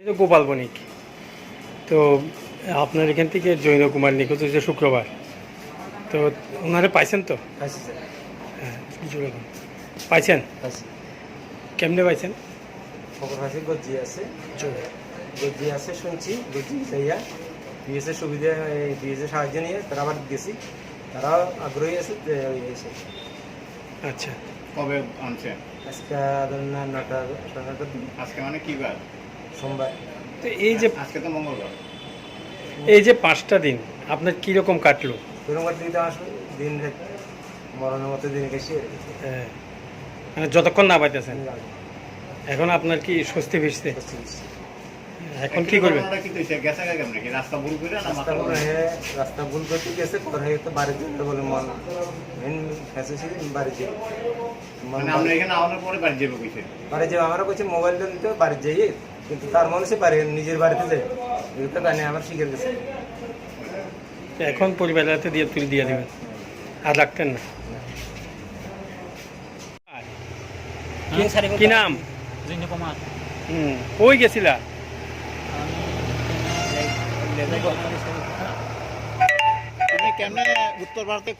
গোপাল বণিক। তো আপনার এখান থেকে জৈন কুমার নিখোঁজ হয়েছে শুক্রবার, তো ওনারে পাইছেন তো? হ্যাঁ, পাইছেন? কেমনে পাইছেন? খবর আছে গজ্জি আছে, গজ্জি আছে শুনছি, গজ্জি যাইয়া বিএসের সুবিধা বিএসের সাহায্য নিয়ে তারা আবার গেছি, তারাও আগ্রহী আছে এসে। আচ্ছা, কবে আনছেন? আজকে ধরুন না নটা দিন। আজকে মানে কি বার? সোমবার। তো এই যে আজকে তো মঙ্গলবার। এই যে 5টা দিন আপনার কীরকম কাটলো? সোমবার থেকে আসুন দিন মরণের মতো দিন গেছি। হ্যাঁ, মানে যতক্ষণ না পাইতেছেন এখন আপনার কি স্বস্তি ফিরছে? এখন কি করবেন? রাস্তা ভুল করে না মাথা রাস্তা ভুল করতে গেছে, পরে তো বাড়ি যেতে বলে মন মেন ফেসেছি বাড়ি যাই। মানে আমরা এখানে আওয়ানোর পরে বাড়ি যাবো কইছে। বাড়ি যাবো আমরা কইছি মোবাইল নিতে বাড়ি যাই, কিন্তু তার মনে সে পারে নিজের বাড়িতে যায়, এটা জানি আমার শিখে গেছে। এখন পরিবারের হাতে দিয়ে তুলে দিয়ে দেবেন, আর রাখতেন না। কি নাম? জৈন কুমার। কই গেছিলা? তুমি কেমনে উত্তর ভারতে,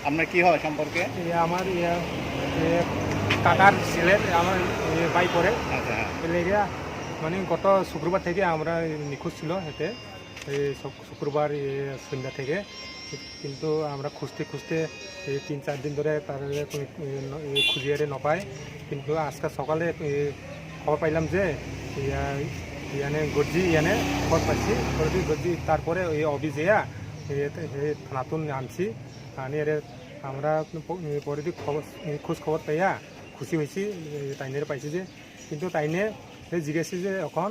আপনার কি হয় সম্পর্কে? আমার কাকার ছেলের আমার ভাই পড়ে। আচ্ছা, লেগে মানে গত শুক্রবার থেকে আমরা নিখোঁজ ছিল এতে, শুক্রবার সন্ধ্যা থেকে, কিন্তু আমরা খুঁজতে খুঁজতে 3-4 দিন ধরে তার খুঁজিয়ে নপাই। কিন্তু আজকে সকালে খবর পাইলাম যে ইয়ানে গজ্জি ইয়ানে খবর পাইছি, গজ্জি তারপরে ওই অভিজয়া থানাতুন আনছি, আনি আমরা পরে খোঁজ খবর পাইয়া খুশি হয়েছি, তাইনের পাইছি যে। কিন্তু তাইনে জিজ্ঞাসি যে এখন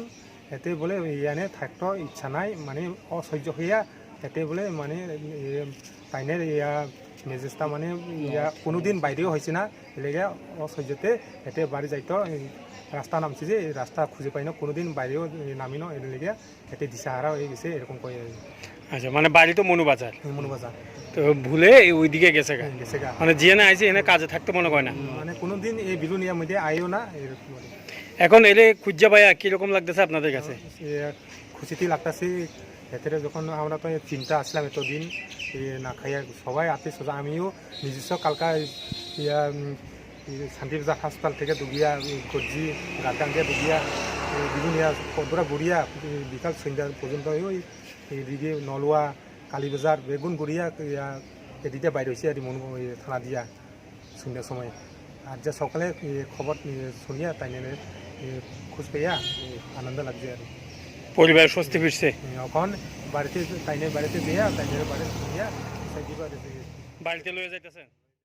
এতে বলে ইয়ানে থাকতে ইচ্ছা নাই, মানে অসহ্য হইয়া এতে বলে মানে তাইনের ইয়া মেজেস্তা মানে ইয়া কোনোদিন বাইরেও হয়েছে না, এলেগে অসহ্যতে এতে বাড়ি যাইতো রাস্তা নামছি যে রাস্তা খুঁজে পাই না, কোনোদিন বাইরেও নামি না, এলেগে এতে দিশাহারা হয়ে গেছে এরকম কয়ে। আচ্ছা, মানে বাড়ি তো মনুবাজার, মনুবাজার তো ভুলে ওইদিকে গেছে গা, মানে যে না আইছে এনে কাজে থাকতে মনে করে না, মানে কোনোদিন এই বিলুনিয়ার মধ্যে আইও না এরকম। এখন এলে খুঁজা পাইয়া কিরকম লাগতেছে আপনাদের কাছে? খুশিতেই লাগতেছে। এতে যখন আমরা তো চিন্তা আসলাম এতদিন না খাইয়া সবাই আতে সোজা, আমিও নিজস্ব কালকা ইয়া শান্তিবাজার হাসপাতাল থেকে দুগিয়া গজ্জি গাটাঙ্গে দুগিয়া বিলুনিয়া কদরা গড়িয়া বিকাল সন্ধ্যা পর্যন্ত ওই এদিকে নলুয়া কালীবাজার বেগুন গড়িয়া এদিকে বাইরে হয়েছে আর থানা দিয়া সন্ধ্যার সময়। আর যা সকালে খবর শুনিয়া তাই খোঁজ পেয়া আনন্দ লাগছে আর পরিবার স্বস্তি ফিরছে। এখন বাড়িতে তাইনের বাড়িতে দিয়া তাইনের বাড়িতে শুনিয়া বাড়িতে লয়ে যাইতেছেন?